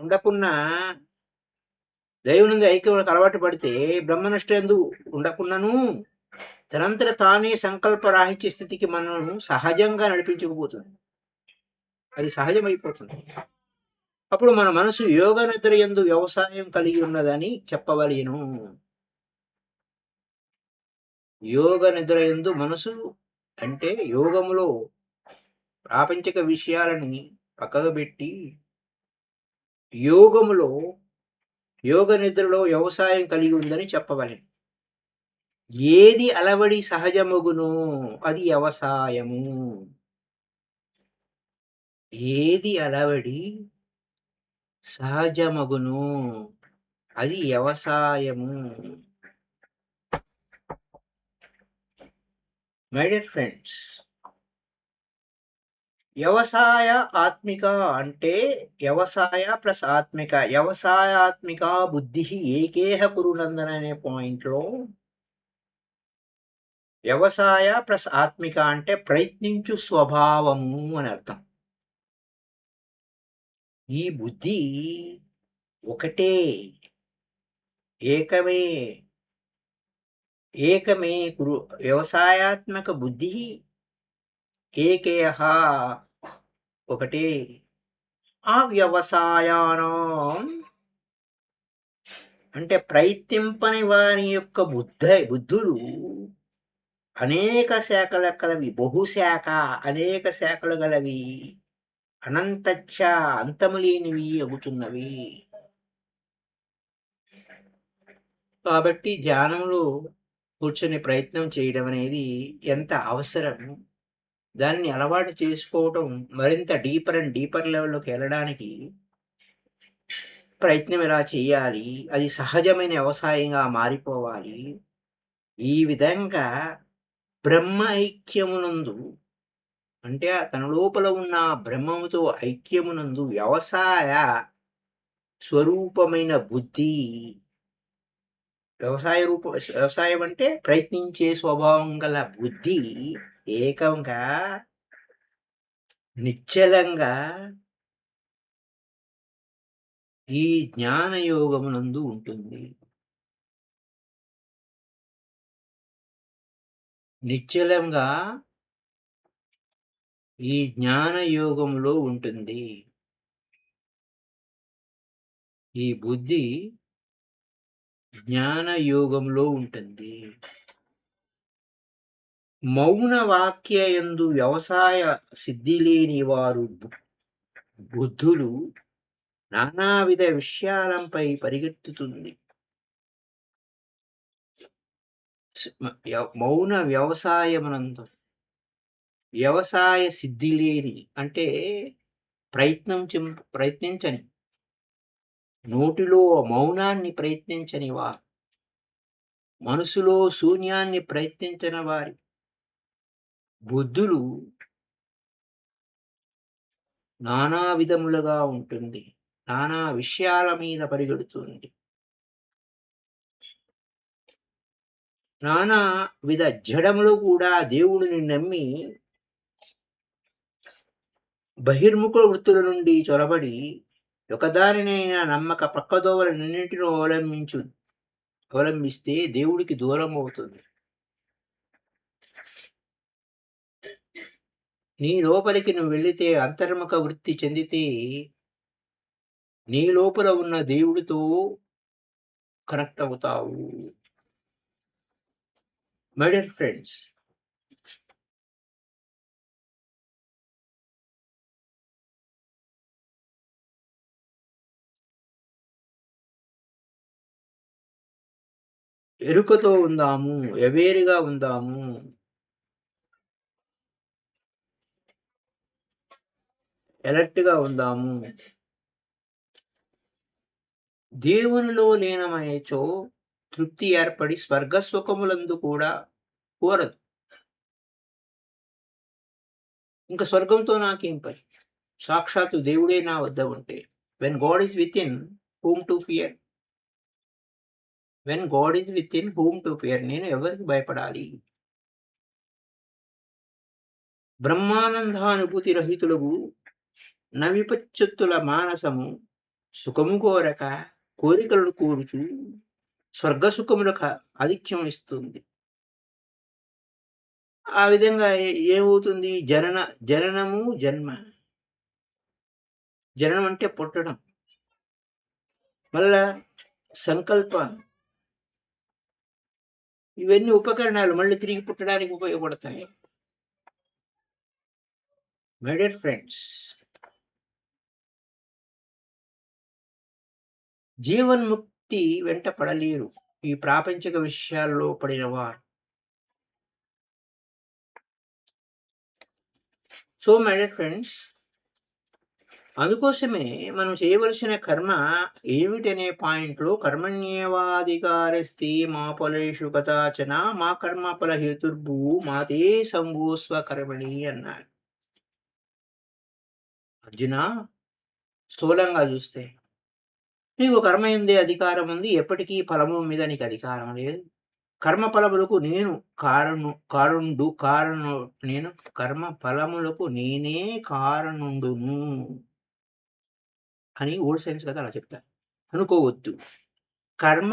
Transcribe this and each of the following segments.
ఉండకున్నా దైవనందు ఐక్యములకు అలవాటు పడితే బ్రహ్మనిష్టయందు ఉండకున్నను తనంతట తానే సంకల్ప రాహిత్య స్థితికి మనను సహజంగా నడిపించుకుపోతుంది. అది సహజమైపోతుంది. అప్పుడు మన మనసు యోగ నిద్ర యందు వ్యవసాయం కలిగి ఉన్నదని చెప్పవలెను. యోగ నిద్ర యందు మనసు అంటే యోగములో ప్రాపంచిక విషయాలని పక్కకు పెట్టి యోగములో యోగ నిద్రలో వ్యవసాయం కలిగి ఉందని చెప్పవలెను. ఏది అలవడి సహజమగునో అది వ్యవసాయము. ఏది అలవడి సహజమగును అది వ్యవసాయము. మై డియర్ ఫ్రెండ్స్, వ్యవసాయ ఆత్మిక అంటే వ్యవసాయ ప్లస్ ఆత్మిక. వ్యవసాయాత్మిక బుద్ధి ఏకేహ కురునందన అనే పాయింట్లో వ్యవసాయ ప్లస్ ఆత్మిక అంటే ప్రయత్నించు స్వభావము అని అర్థం. ఈ బుద్ధి ఒకటే, ఏకమే. ఏకమే కురు వ్యవసాయాత్మక బుద్ధి ఏకేహ ఒకటే. ఆ వ్యవసాయానం అంటే ప్రయత్నింపని వారి యొక్క బుద్ధులు అనేక శాఖల కలవి, బహుశాఖ అనేక శాఖలు గలవి, అనంతచ్చ అంతము లేనివి అగుచున్నవి. కాబట్టి ధ్యానంలో కూర్చొని ప్రయత్నం చేయడం అనేది ఎంత అవసరం, దాన్ని అలవాటు చేసుకోవటం మరింత డీపర్ అండ్ డీపర్ లెవెల్లోకి వెళ్ళడానికి ప్రయత్నం ఎలా చేయాలి, అది సహజమైన వ్యవసాయంగా మారిపోవాలి. ఈ విధంగా బ్రహ్మ ఐక్యమునందు అంటే తన లోపల ఉన్న బ్రహ్మముతో ఐక్యమునందు వ్యవసాయ స్వరూపమైన బుద్ధి, వ్యవసాయం అంటే ప్రయత్నించే స్వభావం గల బుద్ధి ఏకంగా నిశ్చలంగా ఈ జ్ఞాన యోగమునందు ఉంటుంది. నిశ్చలంగా ఈ జ్ఞాన యోగములో ఉంటుంది. ఈ బుద్ధి జ్ఞాన యోగంలో ఉంటుంది. మౌన వాక్యయందు వ్యవసాయ సిద్ధి లేని వారు బుద్ధులు నానావిధ విషయాలంపై పరిగెత్తుతుంది. మౌన వ్యవసాయమునందు వ్యవసాయ సిద్ధి లేని అంటే ప్రయత్నించని, నోటిలో మౌనాన్ని ప్రయత్నించని వారు, మనసులో శూన్యాన్ని ప్రయత్నించని వారి బుద్ధులు నానా విధములుగా ఉంటుంది. నానా విషయాల మీద పరిగెడుతుంది. నానా విధ జడములు కూడా దేవుడిని నమ్మి బహిర్ముఖ వృత్తుల నుండి చొరబడి ఒకదానినైనా నమ్మక ప్రక్కదోవలన్నింటిని అవలంబిస్తే దేవుడికి దూరం అవుతుంది. నీ లోపలికి నువ్వు వెళితే అంతర్ముఖ వృత్తి చెందితే నీ లోపల ఉన్న దేవుడితో కనెక్ట్ అవుతావు. మై డియర్ ఫ్రెండ్స్, ఎరుకతో ఉందాము, ఎవేరిగా ఉందాము. ఎలర్ట్‌గా ఉందాము. దేవునిలో లీనమైనచో తృప్తి ఏర్పడి స్వర్గసుఖములందు కూడా కోరదు. ఇంక స్వర్గంతో నాకేం పని? సాక్షాత్తు దేవుడే నా వద్ద ఉంటే. When God is within whom to fear? When God is within whom to fear? నేను ఎవరికి భయపడాలి? బ్రహ్మానందానుభూతి రహితులగు నవిపచ్యుత్తుల మానసము సుఖము కోరక కోరికలను కోరుచు స్వర్గ సుఖములకు ఆధిక్యం ఇస్తుంది. ఆ విధంగా ఏమవుతుంది? జననము, జన్మ. జననం అంటే పుట్టడం. మళ్ళా సంకల్పాలు. ఇవన్నీ ఉపకరణాలు మళ్ళీ తిరిగి పుట్టడానికి ఉపయోగపడతాయి. మై డియర్ ఫ్రెండ్స్, జీవన్ముక్తి వెంట పడలేరు ఈ ప్రాపంచిక విషయాల్లో పడినవారు. సో మై డియర్ ఫ్రెండ్స్, అందుకోసమే మనం చేయవలసిన కర్మ ఏమిటనే పాయింట్‌లో కర్మణ్యేవాధికారస్తే మా ఫలేషు కదాచన మా కర్మ ఫల హేతుర్భువు మాతే సంభూస్వ కర్మణి అన్నాడు. అర్జునా, స్థూలంగా చూస్తే నీకు కర్మ ఎందే అధికారం ఉంది. ఎప్పటికీ ఫలము మీద నీకు అధికారం లేదు. కర్మ ఫలములకు నేను నేను కర్మ ఫలములకు నేనే కారణుండును అని ఓల్డ్ సైన్స్ కదా అలా చెప్తారు. అనుకోవద్దు. కర్మ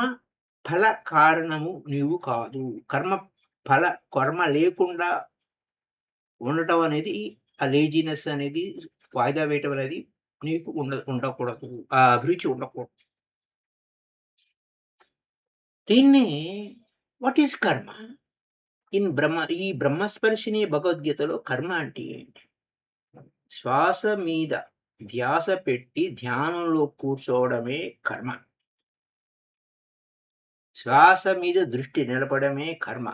ఫల కారణము నీవు కాదు. కర్మ లేకుండా ఉండటం అనేది, ఆ లేజీనెస్ అనేది, వాయిదా వేయటం అనేది నీకు ఉండకూడదు. ఆ అభిరుచి ఉండకూడదు. దీన్నే వాట్ ఈస్ కర్మ? ఈ బ్రహ్మస్పర్శిని భగవద్గీతలో కర్మ అంటే ఏంటి? శ్వాస మీద ధ్యాస పెట్టి ధ్యానంలో కూర్చోవడమే కర్మ. శ్వాస మీద దృష్టి నిలపడమే కర్మ.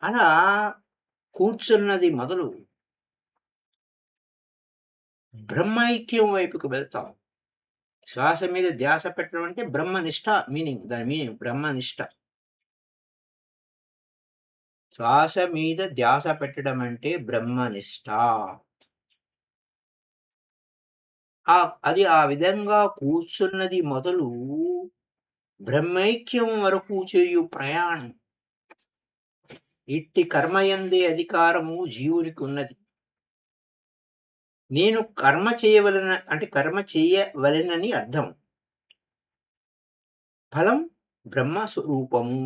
అలా కూర్చున్నది మొదలు బ్రహ్మైక్యం వైపుకు వెళ్తాం. శ్వాస మీద ధ్యాస పెట్టడం అంటే బ్రహ్మనిష్ట మీనింగ్. దాని మీనింగ్ బ్రహ్మనిష్ట. శ్వాస మీద ధ్యాస పెట్టడం అంటే బ్రహ్మనిష్ట. అది ఆ విధంగా కూర్చున్నది మొదలు బ్రహ్మైక్యం వరకు చేయు ప్రయాణం. ఇట్టి కర్మయందే అధికారము జీవునికి ఉన్నది. నేను కర్మ చేయవలెనని అర్థం. ఫలం బ్రహ్మ స్వరూపము.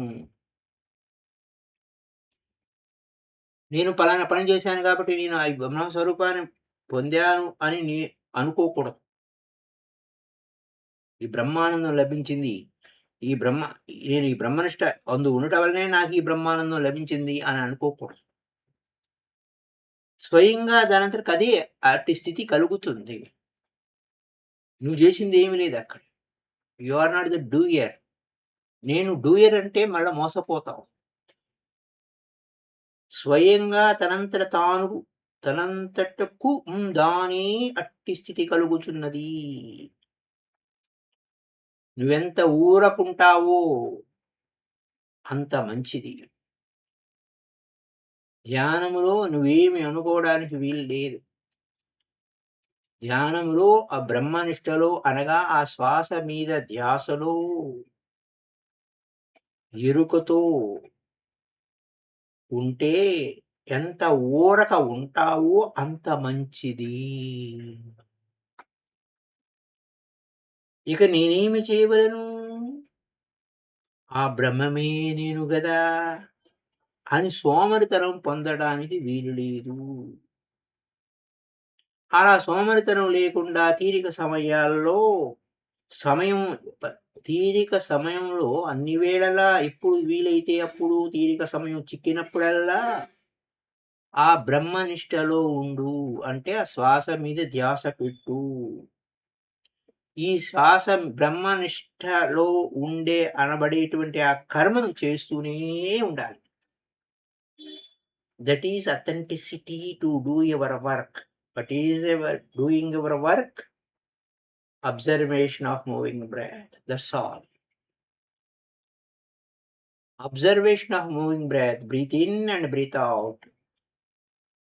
నేను పలానా పని చేశాను కాబట్టి నేను ఆ బ్రహ్మ స్వరూపాన్ని పొందాను అని అనుకోకూడదు. ఈ బ్రహ్మానందం లభించింది. నేను ఈ బ్రహ్మనిష్ట ఉండటం వల్లనే నాకు ఈ బ్రహ్మానందం లభించింది అని అనుకోకూడదు. స్వయంగా దానంతటికి అదే అట్టి స్థితి కలుగుతుంది. నువ్వు చేసింది ఏమి లేదు అక్కడ. You are not the doer. నేను డూయర్ అంటే మళ్ళా మోసపోతావు. స్వయంగా తనంతటకు దాని అట్టి స్థితి కలుగుచున్నది. నువ్వెంత ఊరకుంటావో అంత మంచిది. ధ్యానములో నువ్వేమి అనుకోవడానికి వీలు లేదు. ధ్యానములో ఆ బ్రహ్మనిష్టలో అనగా ఆ శ్వాస మీద ధ్యాసలో ఎరుకతో ఉంటే ఎంత ఊరక ఉంటావో అంత మంచిది. ఇక నేనేమి చేయవలెను? ఆ బ్రహ్మమే నేను గదా అని సోమరితనం పొందడానికి వీలు లేదు. అలా సోమరితనం లేకుండా సమయం తీరిక సమయంలో అన్ని వేళలా ఎప్పుడు వీలైతే అప్పుడు తీరిక సమయం చిక్కినప్పుడల్లా ఆ బ్రహ్మనిష్టలో ఉండు. అంటే ఆ శ్వాస మీద ధ్యాస పెట్టు. ఈ శ్వాస బ్రహ్మనిష్టలో అనబడేటువంటి ఆ కర్మను చేస్తూనే ఉండాలి. That is authenticity to do your work. What is doing your work? Observation of moving breath. That's all. Observation of moving breath. Breathe in and breathe out.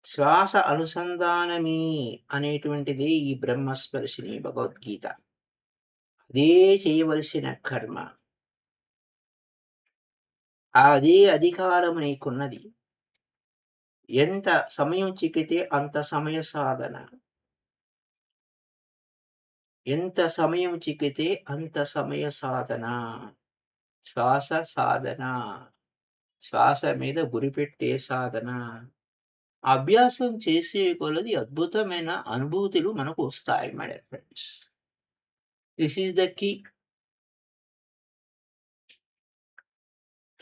శ్వాస అనుసంధానమే అనేటువంటిది ఈ బ్రహ్మస్పర్శిని భగవద్గీత. అదే చేయవలసిన కర్మ. అదే అధికారం నీకున్నది. ఎంత సమయం చిక్కితే అంత సమయ సాధన. ఎంత సమయం చిక్కితే అంత సమయ సాధన. శ్వాస సాధన. శ్వాస మీద గురిపెట్టే సాధన. అభ్యాసం చేసే కొలది అద్భుతమైన అనుభూతులు మనకు వస్తాయి my dear friends. This is the key.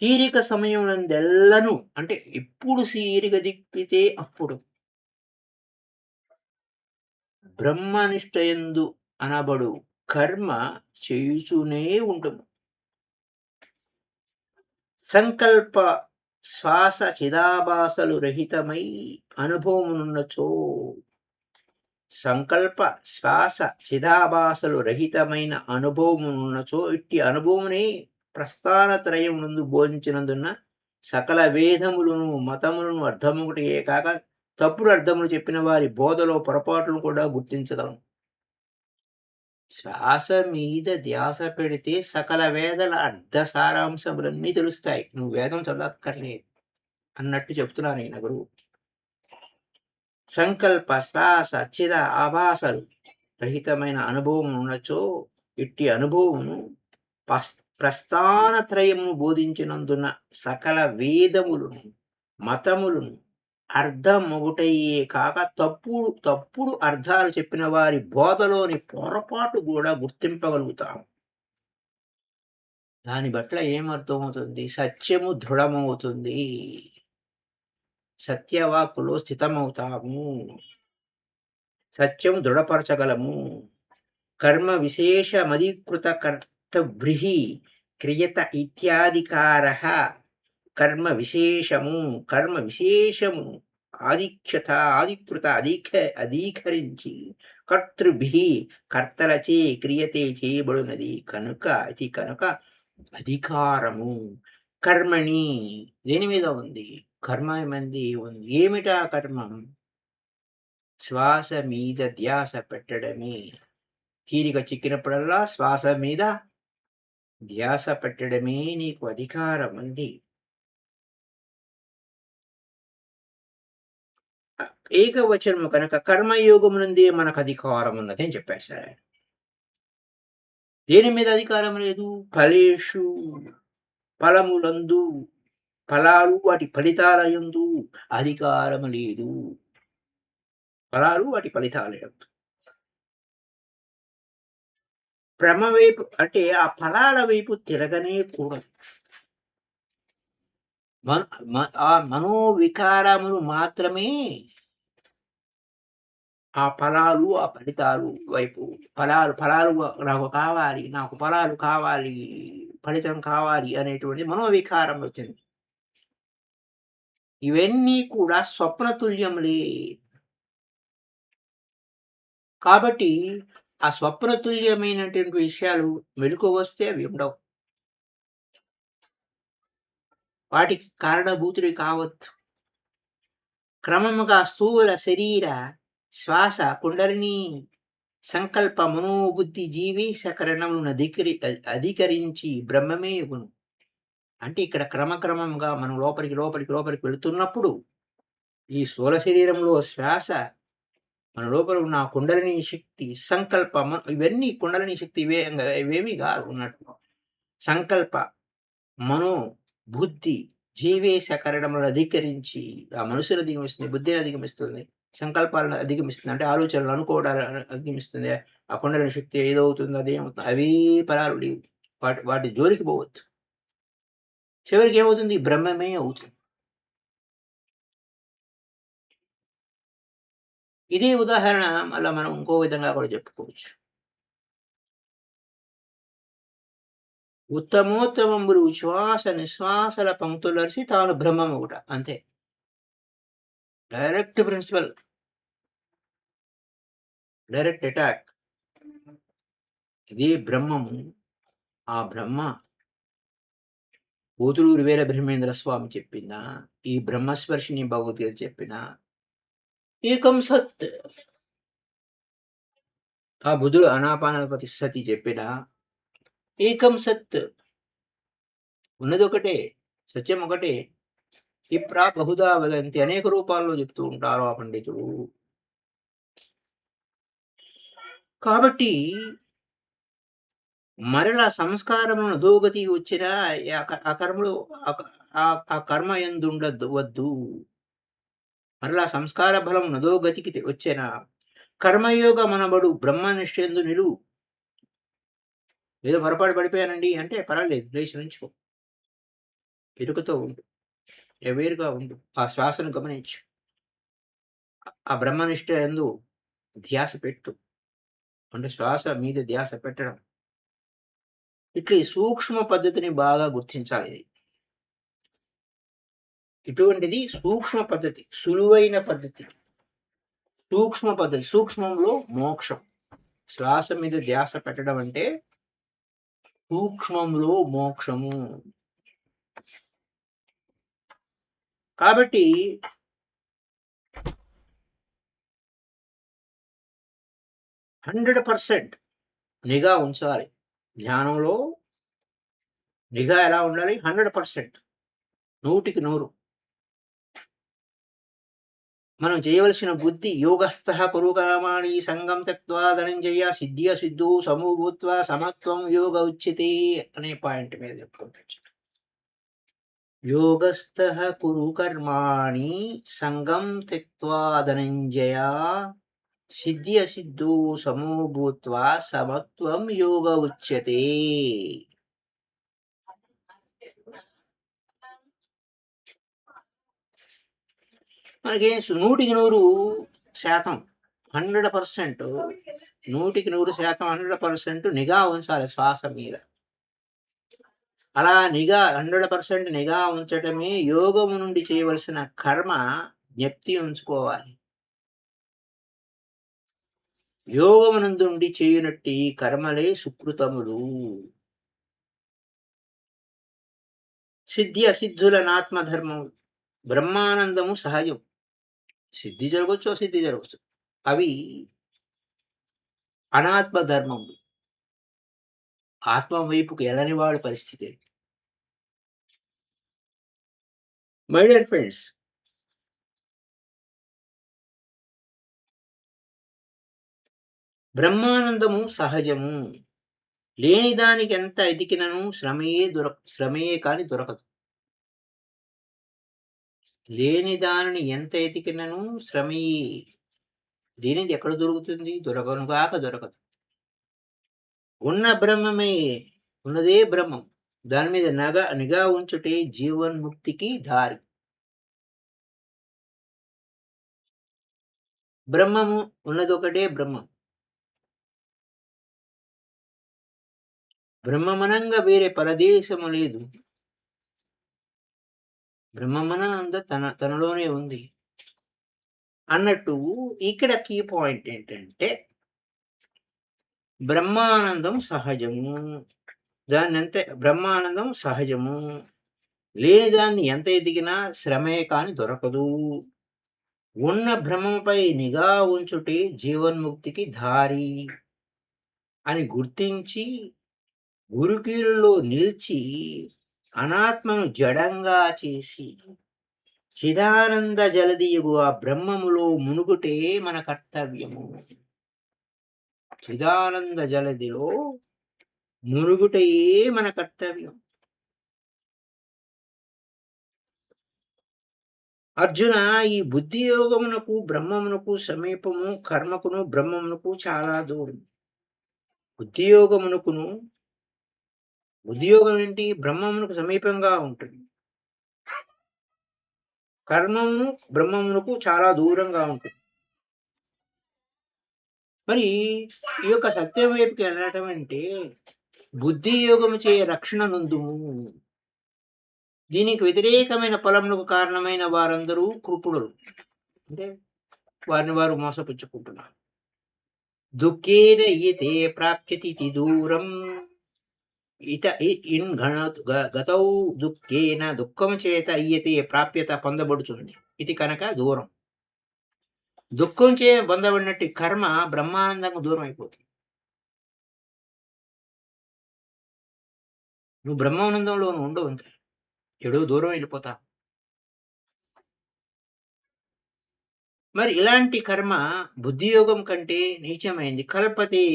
తీరిక సమయమునందెల్లను అంటే ఎప్పుడు తీరిక దిక్కితే అప్పుడు బ్రహ్మనిష్టయందు అనబడు కర్మ చేయుచూనే ఉండుము. సంకల్ప శ్వాస చిదాభాసలు రహితమై అనుభవమునున్నచో, సంకల్ప శ్వాస చిదాభాసలు రహితమైన అనుభవమునున్నచో ఇట్టి అనుభవమునే ప్రస్థానత్రయం నందు బోధించినందున సకల వేదములను మతములను అర్థమొకటియే కాక తప్పుడు అర్థములు చెప్పిన వారి బోధలో పొరపాట్లను కూడా గుర్తించగలం. శ్వాస మీద ధ్యాస పెడితే సకల వేదల అర్థ సారాంశములన్నీ తెలుస్తాయి. నువ్వు వేదం చదవక్కర్లేదు అన్నట్టు చెప్తున్నారు ఈయన గురువు. సంకల్ప శ్వాస చిద ఆభాసలు రహితమైన అనుభవం ఉన్నచో ఇట్టి అనుభవమును ప్రస్థానత్రయమును బోధించినందున సకల వేదములను మతములను అర్థమొకటయ్యే కాక తప్పుడు అర్థాలు చెప్పిన వారి బోధలోని పొరపాటు కూడా గుర్తింపగలుగుతాం. దాని పట్ల ఏమర్థమవుతుంది? సత్యము దృఢమవుతుంది. సత్యవాక్కులో స్థితమవుతాము. సత్యం దృఢపరచగలము. కర్మ విశేషమధికృత కర్తభ్రిః క్రియత ఇత్యాధికారః. కర్మ విశేషము అధీకరించి కర్తృభిః కర్తలచే క్రియతే చేయబడినది కనుక అధికారము కర్మణి దేని మీద ఉంది? కర్మ మంది ఉంది. ఏమిటా కర్మం? శ్వాస మీద ధ్యాస పెట్టడమే. తీరిక చిక్కినప్పుడల్లా శ్వాస మీద ధ్యాస పెట్టడమే నీకు అధికారం ఉంది. ఏకవచనము కనుక కర్మయోగమునందే మనకు అధికారం ఉన్నది అని చెప్పేశారు ఆయన. దేని మీద అధికారం లేదు? ఫలేషు ఫలములందు ఫలాలు వాటి ఫలితాలయందు అధికారం లేదు. ఫలాలు వాటి ఫలితాలయందు భ్రమ వైపు అంటే ఆ ఫలాల వైపు తిరగనే కూడదు. ఆ మనోవికారములు మాత్రమే ఆ ఫలాలు ఆ ఫలితాలు వైపు ఫలాలు నాకు ఫలాలు కావాలి, ఫలితం కావాలి అనేటువంటి మనోవికారం వచ్చింది. ఇవన్నీ కూడా స్వప్నతుల్యములే. కాబట్టి ఆ స్వప్నతుల్యమైనటువంటి విషయాలు మెలకువ వస్తే అవి ఉండవు. వాటికి కారణభూతులు కావద్దు. క్రమముగా స్థూల శరీర శ్వాస కుండలిని సంకల్ప మనోబుద్ధి జీవేశకరణములను అధికరించి బ్రహ్మమే యుగును. అంటే ఇక్కడ క్రమక్రమంగా మనం లోపలికి వెళుతున్నప్పుడు ఈ స్థూల శరీరంలో శ్వాస మన లోపల ఉన్న కుండలిని శక్తి సంకల్పం ఇవన్నీ కుండలిని శక్తి ఇవేమీ కాదు ఉన్నట్టు. సంకల్ప మనో బుద్ధి జీవేశకరణములను అధికరించి ఆ మనసును అధిగమిస్తుంది, బుద్ధిని అధిగమిస్తుంది, సంకల్పాలను అధిగమిస్తుంది. అంటే ఆలోచనలు అనుకోవడాలు అధిగమిస్తుంది. ఆ కుండలిని శక్తి ఏదవుతుంది అదేమవుతుంది అవే పరాలు లేవు. వాటి జోలికి పోవద్దు. చివరికి ఏమవుతుంది? బ్రహ్మమే అవుతుంది. ఇదే ఉదాహరణ మళ్ళా మనం ఇంకో విధంగా కూడా చెప్పుకోవచ్చు. ఉత్తమోత్తమంబులు శ్వాస నిశ్వాసల పంక్తులరిసి తాను బ్రహ్మము ఒకట అంతే. Direct principle, direct attack. ఇది బ్రహ్మము. ఆ బ్రహ్మ పోతులూరు వీర బ్రహ్మేంద్ర స్వామి చెప్పిన, ఈ బ్రహ్మస్పర్శిని భగవద్గీత చెప్పిన ఏకం సత్, ఆ బుధుడు అనాపానపతి సతి చెప్పిన ఏకం సత్, ఉన్నది ఒకటే, సత్యం ఒకటే. ఇప్రా బహుదా వదంతి, అనేక రూపాల్లో చెప్తూ ఉంటారు ఆ పండితుడు. కాబట్టి మరలా సంస్కారమును అధోగతి వచ్చినా ఆ కర్మలో ఆ కర్మ యందుండద్దు వద్దు. మరలా సంస్కార బలం నదోగతికి వచ్చెనా కర్మయోగమనబడు బ్రహ్మనిష్టయందు నిలువు. ఏదో పొరపాటు పడిపోయానండి అంటే పర్వాలేదు లేచి నుంచో. ఎరుకతో ఉండు. అవేర్‌గా ఉండు. ఆ శ్వాసను గమనించు. ఆ బ్రహ్మనిష్ట యందు ధ్యాస పెట్టు. అంటే శ్వాస మీద ధ్యాస పెట్టడం. ఇట్లా ఈ సూక్ష్మ పద్ధతిని బాగా గుర్తించాలిది. ఇటువంటిది సూక్ష్మ పద్ధతి. సులువైన పద్ధతి. సూక్ష్మ పద్ధతి. సూక్ష్మంలో మోక్షం. శ్వాస మీద ధ్యాస పెట్టడం అంటే సూక్ష్మంలో మోక్షము. కాబట్టి 100% నిఘా ఉంచాలి. ధ్యానంలో నిఘా ఎలా ఉండాలి? 100% 100కి 100. మనం చేయవలసిన బుద్ధి యోగస్థః కురు కర్మాణి సంగం త్యక్త్వా ధనంజయ సిద్ధ్య సిద్ధు సమో భూత్వా సమత్వం యోగ ఉచ్యతే అనే పాయింట్ మీద చెప్పుకుంటాడు. యోగస్థః కురు కర్మాణి సంగం త్యక్త్వా ధనంజయ సిద్ధ్య సిద్ధు సమో భూత్వా సమత్వం యోగ ఉచ్యతే. మనకి 100% 100% 100% 100% నిఘా ఉంచాలి శ్వాస మీద. అలా నిఘా 100% నిఘా ఉంచటమే యోగము నుండి చేయవలసిన కర్మ జ్ఞప్తి ఉంచుకోవాలి. యోగమునందుండి చేయునట్టి కర్మలే సుకృతములు. సిద్ధి అసిద్ధులనాత్మధర్మములు. బ్రహ్మానందము సహజం. సిద్ధి జరగొచ్చు, అసిద్ధి జరగొచ్చు. అవి అనాత్మ ధర్మములు. ఆత్మ వైపుకు ఎళ్ళని వాడి పరిస్థితి. మై డియర్ ఫ్రెండ్స్, బ్రహ్మానందము సహజము. లేని దానికి ఎంత ఎతికినను శ్రమయే కాని దొరకదు. లేని దానిని ఎంత ఎతికినను శ్రమయే. లేనిది ఎక్కడ దొరుకుతుంది? దొరకనుగాక దొరకదు. ఉన్న బ్రహ్మమే. ఉన్నదే బ్రహ్మం. దాని మీద నిఘా ఉంచుటే జీవన్ముక్తికి దారి. బ్రహ్మము ఉన్నదొకటే బ్రహ్మం. బ్రహ్మమనంగా వేరే పరదేశము లేదు. బ్రహ్మమనంద తనలోనే ఉంది. అన్నట్టు ఇక్కడ కీ పాయింట్ ఏంటంటే బ్రహ్మానందం సహజము. బ్రహ్మానందం సహజము. లేని దాన్ని ఎంత ఎదిగినా శ్రమే కాని దొరకదు. ఉన్న భ్రమపై నిఘా ఉంచుటే జీవన్ముక్తికి దారి అని గుర్తించి గురుకీలలో నిలిచి అనాత్మను జడంగా చేసి చిదానంద జలదియగు ఆ బ్రహ్మములో మునుగుటే మన కర్తవ్యము. చిదానంద జలదిలో మునుగుటయే మన కర్తవ్యం. అర్జున, ఈ బుద్ధి యోగమునకు బ్రహ్మమునకు సమీపము, కర్మకును బ్రహ్మమునకు చాలా దూరం. బుద్ధి యోగమునకును బుద్ధి యోగం ఏంటి? బ్రహ్మమునకు సమీపంగా ఉంటుంది. కర్మమును బ్రహ్మమునకు చాలా దూరంగా ఉంటుంది. మరి ఈ యొక్క సత్యం వైపుకి వెళ్ళటం అంటే బుద్ధి యోగము చే రక్షణ నొందుము. దీనికి వ్యతిరేకమైన ఫలమునకు కారణమైన వారందరూ కృపుడులు. అంటే వారిని వారు మోసపుచ్చుకుంటున్నారు. దుఃఖేన ఈతే ప్రాప్యతి దూరం ఇత ఇన్ గతౌ దుఃఖేన దుఃఖము చేత ఇయతే ప్రాప్యత పొందబడుతుంది. ఇది కనుక దూరం. దుఃఖం చే పొందబడినట్టు కర్మ బ్రహ్మానందంగా దూరం అయిపోతుంది. నువ్వు బ్రహ్మానందంలో ఉండవు ఇంకా. ఎడో దూరం వెళ్ళిపోతావు. మరి ఇలాంటి కర్మ బుద్ధియోగం కంటే నీచమైంది. కల్పతే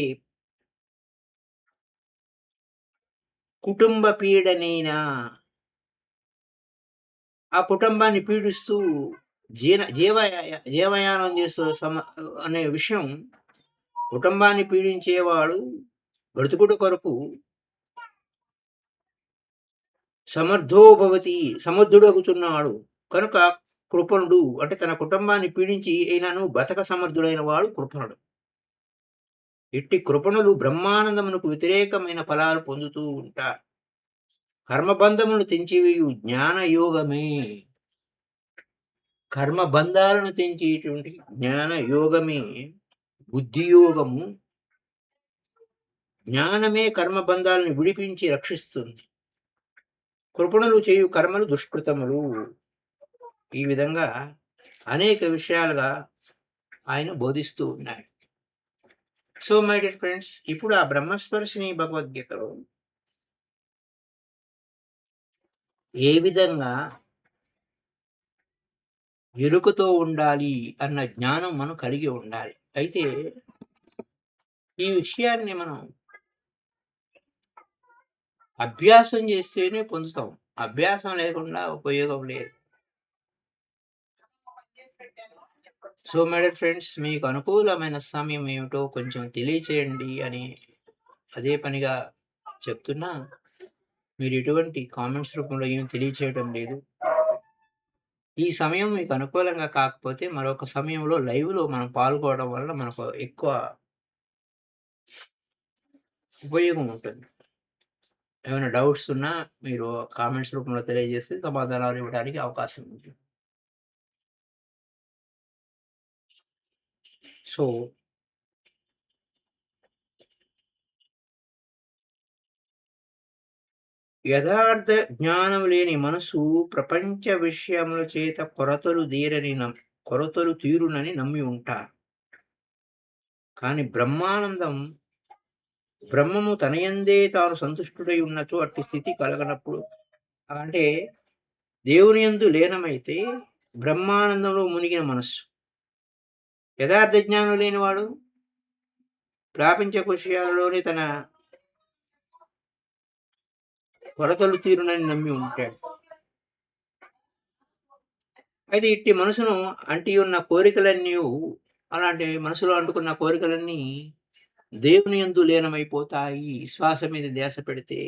కుటుంబ పీడనేనా, ఆ కుటుంబాన్ని పీడిస్తూ జీవయానం చేస్తూ అనే విషయం, కుటుంబాన్ని పీడించేవాడు బ్రతుకుట కొరకు సమర్థో భవతి, సమర్థుడగుచున్నాడు కనుక కృపణుడు, అంటే తన కుటుంబాన్ని పీడించి అయినను బతక సమర్థుడైన వాడు కృపణుడు. ఇట్టి కృపణులు బ్రహ్మానందమునకు వ్యతిరేకమైన ఫలాలు పొందుతూ ఉంటారు. కర్మబంధములను తెంచివేయు జ్ఞాన యోగమే, కర్మబంధాలను తెంచేటువంటి జ్ఞాన యోగమే బుద్ధి యోగము. జ్ఞానమే కర్మబంధాలను విడిపించి రక్షిస్తుంది. కృపణులు చేయు కర్మలు దుష్కృతములు. ఈ విధంగా అనేక విషయాలుగా ఆయన బోధిస్తూ ఉన్నాడు. సో మై డియర్ ఫ్రెండ్స్, ఇప్పుడు ఆ బ్రహ్మస్పర్శిని భగవద్గీతలో ఏ విధంగా ఎరుకతో ఉండాలి అన్న జ్ఞానం మనం కలిగి ఉండాలి. అయితే ఈ విషయాన్ని మనం అభ్యాసం చేస్తేనే పొందుతాం. అభ్యాసం లేకుండా ఉపయోగం లేదు. సో మై డియర్ ఫ్రెండ్స్, మీకు అనుకూలమైన సమయం ఏమిటో కొంచెం తెలియచేయండి అని అదే పనిగా చెప్తున్నా, మీరు ఎటువంటి కామెంట్స్ రూపంలో ఏమి తెలియచేయడం లేదు. ఈ సమయం మీకు అనుకూలంగా కాకపోతే మరొక సమయంలో లైవ్‌లో మనం పాల్గొనడం వల్ల మనకు ఎక్కువ ఉపయోగం ఉంటుంది. ఏమైనా డౌట్స్ ఉన్నా మీరు కామెంట్స్ రూపంలో తెలియజేస్తే సమాధానాలు ఇవ్వడానికి అవకాశం ఉంది. సో యథార్థ జ్ఞానం లేని మనసు ప్రపంచ విషయముల చేత కొరతలు తీరునని నమ్మి ఉంటారు. కానీ బ్రహ్మము తనయందే తాను సంతుష్టుడై ఉన్నచో అట్టి స్థితి కలగనప్పుడు, అంటే దేవుని యందు లీనమైతే బ్రహ్మానందంలో మునిగిన మనస్సు. యథార్థ జ్ఞానం లేనివాడు ప్రాపంచ విషయాలలోనే తన కొరతలు తీరునని నమ్మి ఉంటాడు. అయితే ఇట్టి మనసును అంటి ఉన్న కోరికలన్నీ, అలాంటి మనసులో అంటుకున్న కోరికలన్నీ దేవుని యందు లీనమైపోతాయి. శ్వాస మీద ధ్యాస పెడితే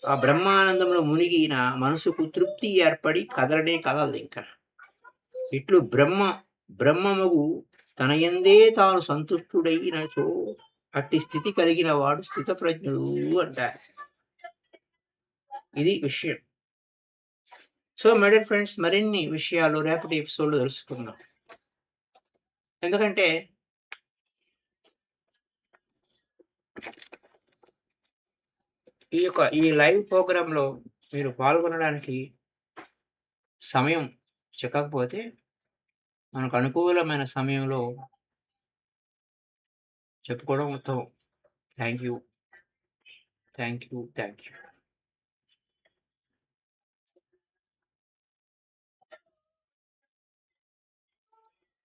ఆ బ్రహ్మానందంలో మునిగిన మనసుకు తృప్తి ఏర్పడి కదలనే కదలదు ఇంకా. ఇట్లు బ్రహ్మముగు తన యందే తాను సంతుష్టుడైనచో అట్టి స్థితి కలిగిన వాడు స్థితప్రజ్ఞుడు అంటారు. ఇది విషయం. సో మై డియర్ ఫ్రెండ్స్, మరిన్ని విషయాలు రేపటి ఎపిసోడ్‌లో తెలుసుకుందాం. ఎందుకంటే ఈ లైవ్ ప్రోగ్రామ్‌లో మీరు పాల్గొనడానికి సమయం చిక్కకపోతే, మనకు అనుకూలమైన సమయంలో చెప్పుకోవడం ఉత్తమం. Thank you. Thank you. Thank you.